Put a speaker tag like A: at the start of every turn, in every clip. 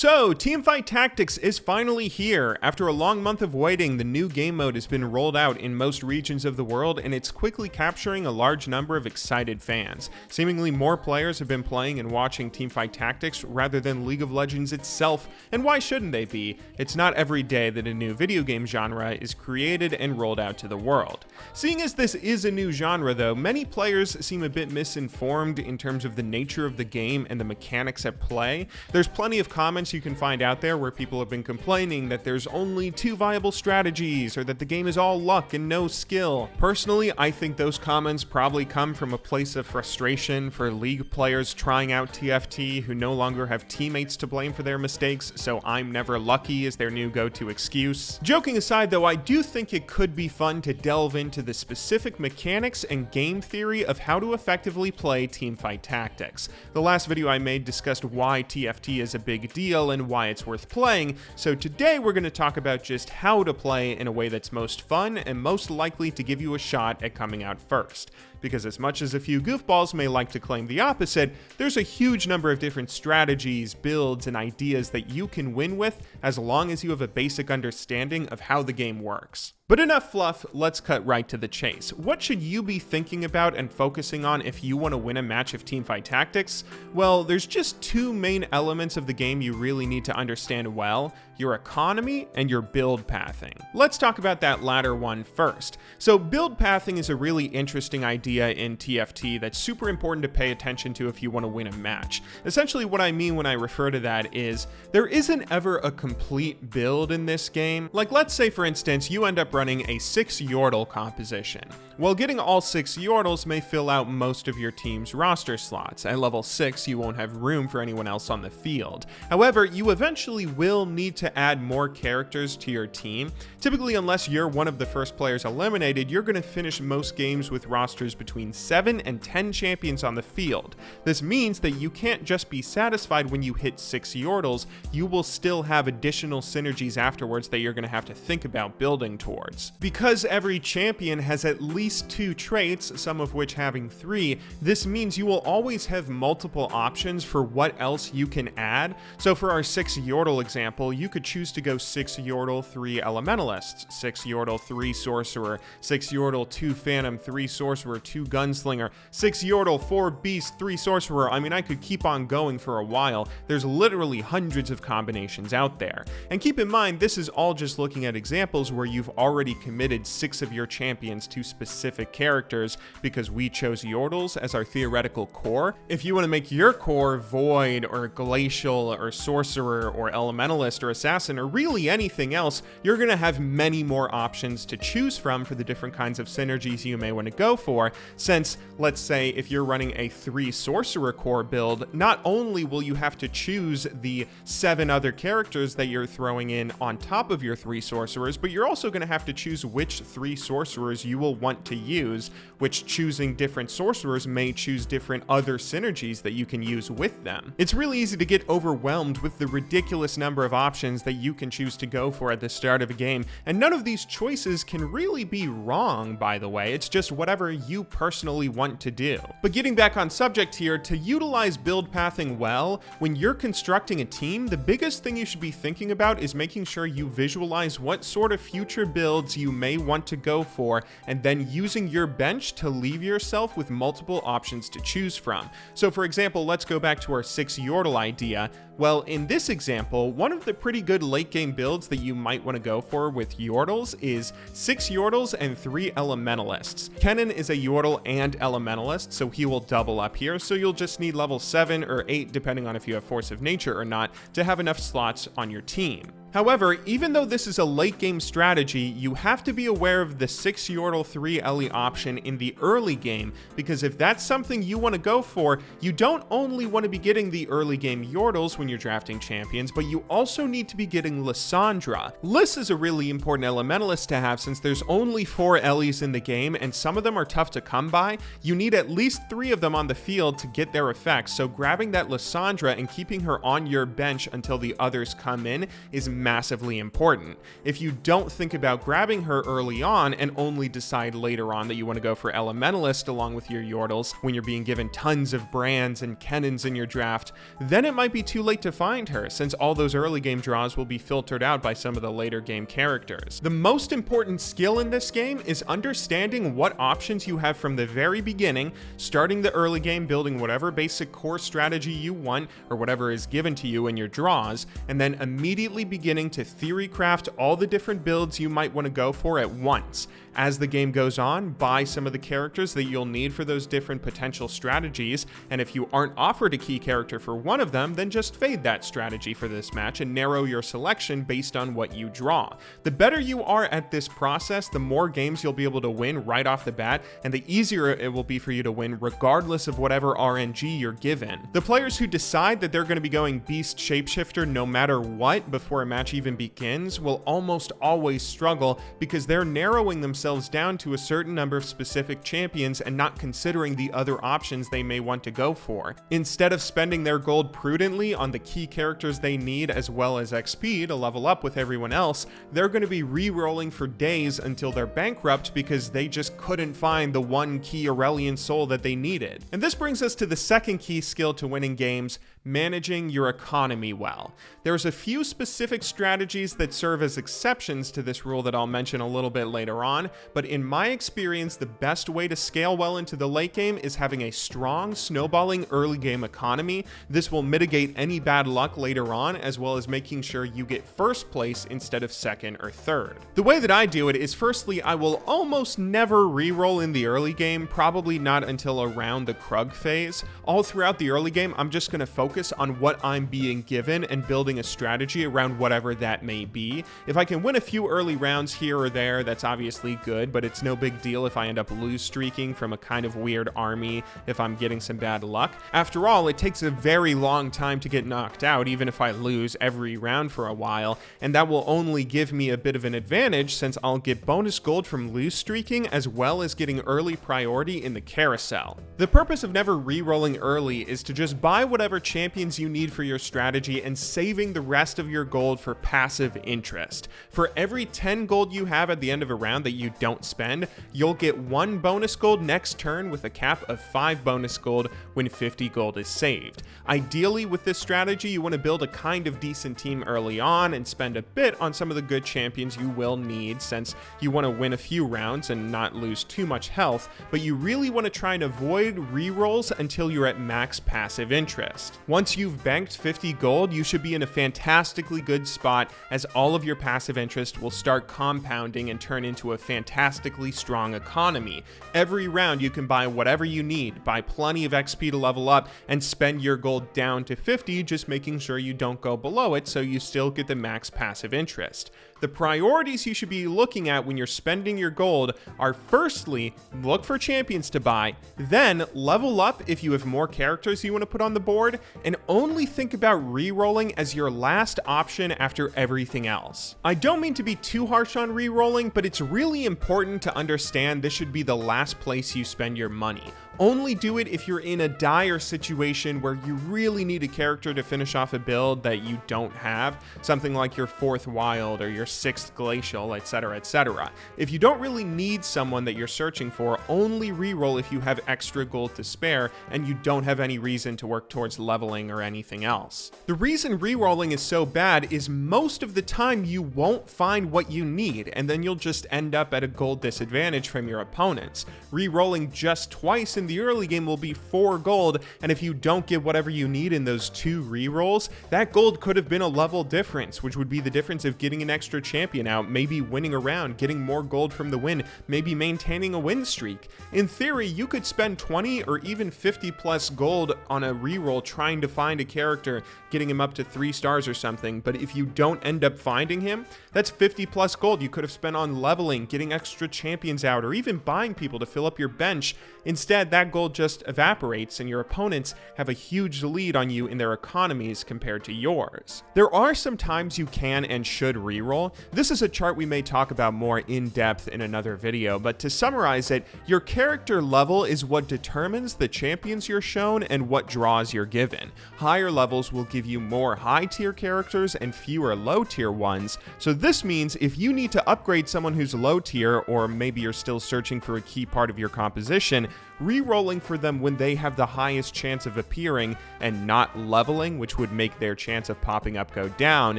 A: So, Teamfight Tactics is finally here. After a long month of waiting, the new game mode has been rolled out in most regions of the world, and it's quickly capturing a large number of excited fans. Seemingly more players have been playing and watching Teamfight Tactics rather than League of Legends itself, and why shouldn't they be? It's not every day that a new video game genre is created and rolled out to the world. Seeing as this is a new genre though, many players seem a bit misinformed in terms of the nature of the game and the mechanics at play. There's plenty of comments you can find out there where people have been complaining that there's only two viable strategies or that the game is all luck and no skill. Personally, I think those comments probably come from a place of frustration for League players trying out TFT who no longer have teammates to blame for their mistakes, so I'm never lucky is their new go-to excuse. Joking aside though, I do think it could be fun to delve into the specific mechanics and game theory of how to effectively play Teamfight Tactics. The last video I made discussed why TFT is a big deal and why it's worth playing, so today we're going to talk about just how to play in a way that's most fun and most likely to give you a shot at coming out first. Because as much as a few goofballs may like to claim the opposite, there's a huge number of different strategies, builds, and ideas that you can win with as long as you have a basic understanding of how the game works. But enough fluff, let's cut right to the chase. What should you be thinking about and focusing on if you want to win a match of Teamfight Tactics? Well, there's just two main elements of the game you really need to understand well: your economy and your build pathing. Let's talk about that latter one first. So build pathing is a really interesting idea in TFT that's super important to pay attention to if you want to win a match. Essentially what I mean when I refer to that is there isn't ever a complete build in this game. Like let's say for instance you end up running a 6 Yordle composition. Well, getting all 6 Yordles may fill out most of your team's roster slots. At level 6 you won't have room for anyone else on the field. However, you eventually will need to add more characters to your team. Typically, unless you're one of the first players eliminated, you're going to finish most games with rosters between 7 and 10 champions on the field. This means that you can't just be satisfied when you hit 6 Yordles, you will still have additional synergies afterwards that you're going to have to think about building towards. Because every champion has at least 2 traits, some of which having 3, this means you will always have multiple options for what else you can add. So for our 6 Yordle example, you could choose to go 6 Yordle, 3 Elementalists, 6 Yordle, 3 Sorcerer, 6 Yordle, 2 Phantom, 3 Sorcerer, 2 Gunslinger, 6 Yordle, 4 Beast, 3 Sorcerer. I mean, I could keep on going for a while. There's literally hundreds of combinations out there. And keep in mind, this is all just looking at examples where you've already committed 6 of your champions to specific characters because we chose Yordles as our theoretical core. If you want to make your core Void or Glacial or Sorcerer or Elementalist or Assassin or really anything else, you're going to have many more options to choose from for the different kinds of synergies you may want to go for, since let's say if you're running a 3 Sorcerer core build, not only will you have to choose the 7 other characters that you're throwing in on top of your 3 Sorcerers, but you're also going to have to choose which 3 Sorcerers you will want to use, which choosing different Sorcerers may choose different other synergies that you can use with them. It's really easy to get overwhelmed with the ridiculous number of options that you can choose to go for at the start of a game, and none of these choices can really be wrong, by the way. It's just whatever you personally want to do. But getting back on subject here, to utilize build pathing well, when you're constructing a team, the biggest thing you should be thinking about is making sure you visualize what sort of future builds you may want to go for, and then using your bench to leave yourself with multiple options to choose from. So for example, let's go back to our 6 Yordle idea. Well, in this example, one of the pretty good late game builds that you might want to go for with Yordles is 6 Yordles and 3 Elementalists. Kennen is a Yordle and Elementalist, so he will double up here, so you'll just need level 7 or 8, depending on if you have Force of Nature or not, to have enough slots on your team. However, even though this is a late game strategy, you have to be aware of the 6 Yordle 3 Ellie option in the early game, because if that's something you want to go for, you don't only want to be getting the early game Yordles when you're drafting champions, but you also need to be getting Lissandra. Liss is a really important Elementalist to have since there's only 4 Ellies in the game and some of them are tough to come by. You need at least 3 of them on the field to get their effects, so grabbing that Lissandra and keeping her on your bench until the others come in is massively important. If you don't think about grabbing her early on and only decide later on that you want to go for Elementalist along with your Yordles when you're being given tons of Brands and Kennons in your draft, then it might be too late to find her, since all those early game draws will be filtered out by some of the later game characters. The most important skill in this game is understanding what options you have from the very beginning, starting the early game building whatever basic core strategy you want or whatever is given to you in your draws, and then immediately beginning to theory craft all the different builds you might want to go for at once. As the game goes on, buy some of the characters that you'll need for those different potential strategies, and if you aren't offered a key character for one of them, then just fade that strategy for this match and narrow your selection based on what you draw. The better you are at this process, the more games you'll be able to win right off the bat, and the easier it will be for you to win regardless of whatever RNG you're given. The players who decide that they're going to be going Beast Shapeshifter no matter what before a match even begins will almost always struggle because they're narrowing themselves down to a certain number of specific champions and not considering the other options they may want to go for. Instead of spending their gold prudently on the key characters they need as well as XP to level up with everyone else, they're going to be re-rolling for days until they're bankrupt because they just couldn't find the one key Aurelian soul that they needed. And this brings us to the second key skill to winning games: managing your economy well. There's a few specific strategies that serve as exceptions to this rule that I'll mention a little bit later on, but in my experience, the best way to scale well into the late game is having a strong, snowballing early game economy. This will mitigate any bad luck later on, as well as making sure you get first place instead of second or third. The way that I do it is, firstly, I will almost never reroll in the early game, probably not until around the Krug phase. All throughout the early game, I'm just going to focus on what I'm being given and building a strategy around whatever that may be. If I can win a few early rounds here or there, that's obviously good, but it's no big deal if I end up lose streaking from a kind of weird army if I'm getting some bad luck. After all, it takes a very long time to get knocked out, even if I lose every round for a while, and that will only give me a bit of an advantage since I'll get bonus gold from lose streaking as well as getting early priority in the carousel. The purpose of never re-rolling early is to just buy whatever champions you need for your strategy and saving the rest of your gold for passive interest. For every 10 gold you have at the end of a round that you don't spend, you'll get 1 bonus gold next turn with a cap of 5 bonus gold when 50 gold is saved. Ideally, with this strategy, you want to build a kind of decent team early on and spend a bit on some of the good champions you will need, since you want to win a few rounds and not lose too much health, but you really want to try and avoid rerolls until you're at max passive interest. Once you've banked 50 gold, you should be in a fantastically good spot, as all of your passive interest will start compounding and turn into a fantastically strong economy. Every round you can buy whatever you need, buy plenty of XP to level up, and spend your gold down to 50, just making sure you don't go below it so you still get the max passive interest. The priorities you should be looking at when you're spending your gold are, firstly, look for champions to buy, then level up if you have more characters you want to put on the board, and only think about re-rolling as your last option after everything else. I don't mean to be too harsh on re-rolling, but it's really important to understand this should be the last place you spend your money. Only do it if you're in a dire situation where you really need a character to finish off a build that you don't have, something like your 4th Wild or your 6th Glacial, etc, etc. If you don't really need someone that you're searching for, only reroll if you have extra gold to spare and you don't have any reason to work towards leveling or anything else. The reason rerolling is so bad is most of the time you won't find what you need, and then you'll just end up at a gold disadvantage from your opponents. Rerolling just twice in the early game will be 4 gold, and if you don't get whatever you need in those 2 rerolls, that gold could have been a level difference, which would be the difference of getting an extra champion out, maybe winning a round, getting more gold from the win, maybe maintaining a win streak. In theory, you could spend 20 or even 50 plus gold on a reroll trying to find a character, getting him up to 3 stars or something, but if you don't end up finding him, that's 50 plus gold you could have spent on leveling, getting extra champions out, or even buying people to fill up your bench. Instead, that that gold just evaporates and your opponents have a huge lead on you in their economies compared to yours. There are some times you can and should reroll. This is a chart we may talk about more in depth in another video, but to summarize it, your character level is what determines the champions you're shown and what draws you're given. Higher levels will give you more high tier characters and fewer low tier ones, so this means if you need to upgrade someone who's low tier, or maybe you're still searching for a key part of your composition, re-rolling for them when they have the highest chance of appearing and not leveling, which would make their chance of popping up go down,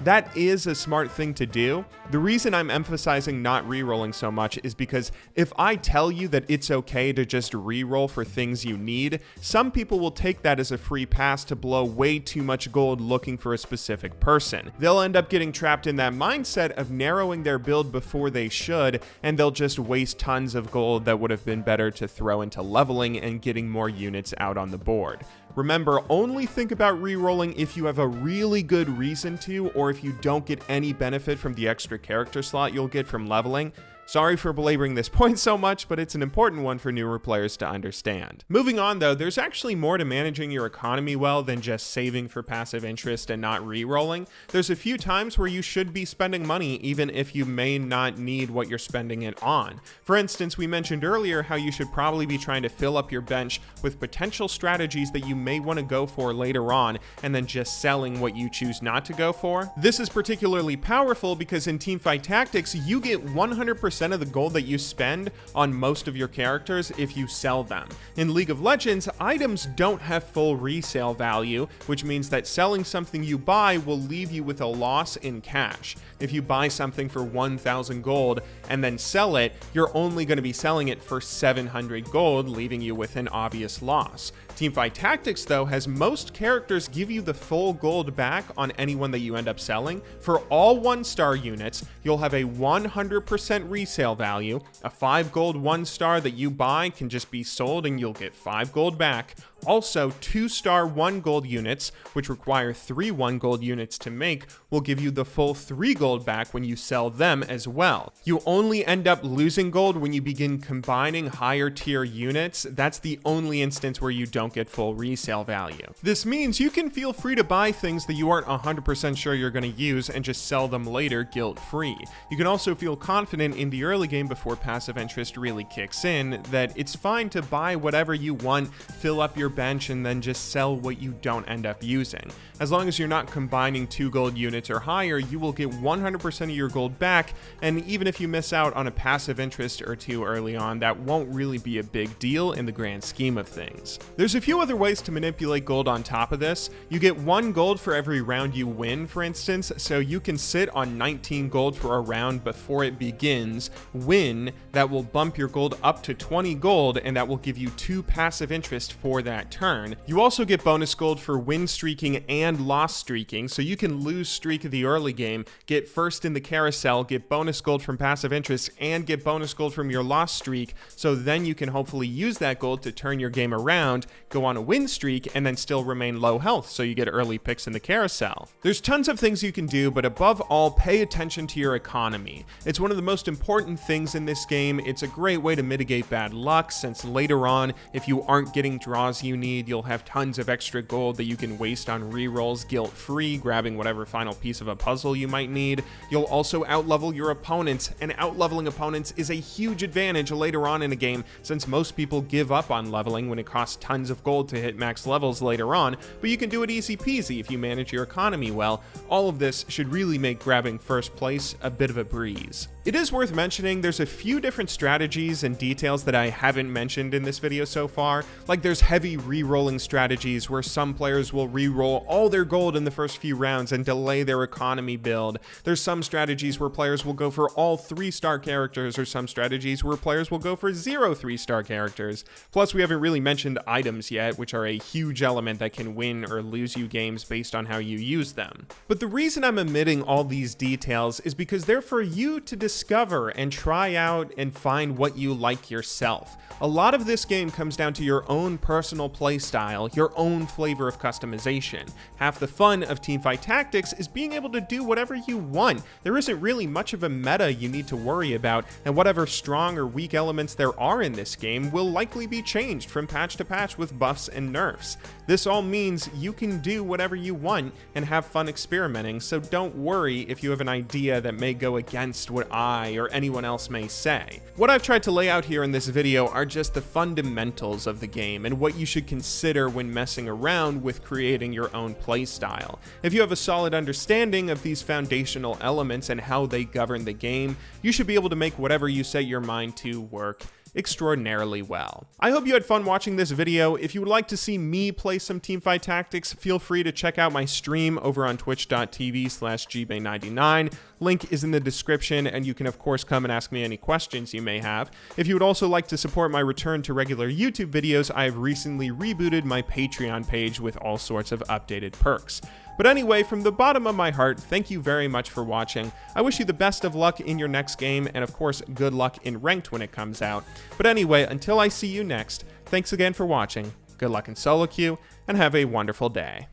A: that is a smart thing to do. The reason I'm emphasizing not re-rolling so much is because if I tell you that it's okay to just re-roll for things you need, some people will take that as a free pass to blow way too much gold looking for a specific person. They'll end up getting trapped in that mindset of narrowing their build before they should, and they'll just waste tons of gold that would have been better to throw into leveling and getting more units out on the board. Remember, only think about re-rolling if you have a really good reason to, or if you don't get any benefit from the extra character slot you'll get from leveling. Sorry for belaboring this point so much, but it's an important one for newer players to understand. Moving on though, there's actually more to managing your economy well than just saving for passive interest and not re-rolling. There's a few times where you should be spending money even if you may not need what you're spending it on. For instance, we mentioned earlier how you should probably be trying to fill up your bench with potential strategies that you may want to go for later on, and then just selling what you choose not to go for. This is particularly powerful because in Teamfight Tactics, you get 100% of the gold that you spend on most of your characters if you sell them. In League of Legends, items don't have full resale value, which means that selling something you buy will leave you with a loss in cash. If you buy something for 1,000 gold and then sell it, you're only going to be selling it for 700 gold, leaving you with an obvious loss. Teamfight Tactics, though, has most characters give you the full gold back on anyone that you end up selling. For all 1-star units, you'll have a 100% resale value. A 5 gold 1-star that you buy can just be sold and you'll get 5 gold back. Also, 2-star 1 gold units, which require 3 1 gold units to make, will give you the full 3 gold back when you sell them as well. You only end up losing gold when you begin combining higher tier units. That's the only instance where you don't get full resale value. This means you can feel free to buy things that you aren't 100% sure you're going to use and just sell them later guilt-free. You can also feel confident in the early game before passive interest really kicks in that it's fine to buy whatever you want, fill up your bench, and then just sell what you don't end up using. As long as you're not combining 2 gold units or higher, you will get 100% of your gold back, and even if you miss out on a passive interest or 2 early on, that won't really be a big deal in the grand scheme of things. There's a few other ways to manipulate gold on top of this. You get 1 gold for every round you win, for instance, so you can sit on 19 gold for a round before it begins, win, that will bump your gold up to 20 gold, and that will give you 2 passive interest for that turn. You also get bonus gold for win streaking and loss streaking, so you can lose streak the early game, get first in the carousel, get bonus gold from passive interest, and get bonus gold from your loss streak, so then you can hopefully use that gold to turn your game around, go on a win streak, and then still remain low health, so you get early picks in the carousel. There's tons of things you can do, but above all, pay attention to your economy. It's one of the most important things in this game. It's a great way to mitigate bad luck, since later on, if you aren't getting draws you need, you'll have tons of extra gold that you can waste on rerolls guilt-free, grabbing whatever final piece of a puzzle you might need. You'll also outlevel your opponents, and outleveling opponents is a huge advantage later on in a game, since most people give up on leveling when it costs tons of gold to hit max levels later on, but you can do it easy peasy if you manage your economy well. All of this should really make grabbing first place a bit of a breeze. It is worth mentioning there's a few different strategies and details that I haven't mentioned in this video so far. Like there's heavy re-rolling strategies where some players will re-roll all their gold in the first few rounds and delay their economy build. There's some strategies where players will go for all 3-star characters, or some strategies where players will go for 0 3-star characters. Plus, we haven't really mentioned items yet, which are a huge element that can win or lose you games based on how you use them. But the reason I'm omitting all these details is because they're for you to discover and try out and find what you like yourself. A lot of this game comes down to your own personal playstyle, your own flavor of customization. Half the fun of Teamfight Tactics is being able to do whatever you want. There isn't really much of a meta you need to worry about, and whatever strong or weak elements there are in this game will likely be changed from patch to patch with buffs and nerfs. This all means you can do whatever you want and have fun experimenting, so don't worry if you have an idea that may go against what I or anyone else may say. What I've tried to lay out here in this video are just the fundamentals of the game and what you should consider when messing around with creating your own playstyle. If you have a solid understanding of these foundational elements and how they govern the game, you should be able to make whatever you set your mind to work extraordinarily well. I hope you had fun watching this video. If you would like to see me play some Teamfight Tactics, feel free to check out my stream over on twitch.tv/gbay99. Link is in the description, and you can of course come and ask me any questions you may have. If you would also like to support my return to regular YouTube videos, I have recently rebooted my Patreon page with all sorts of updated perks. But anyway, from the bottom of my heart, thank you very much for watching. I wish you the best of luck in your next game, and of course, good luck in Ranked when it comes out. But anyway, until I see you next, thanks again for watching, good luck in solo queue, and have a wonderful day.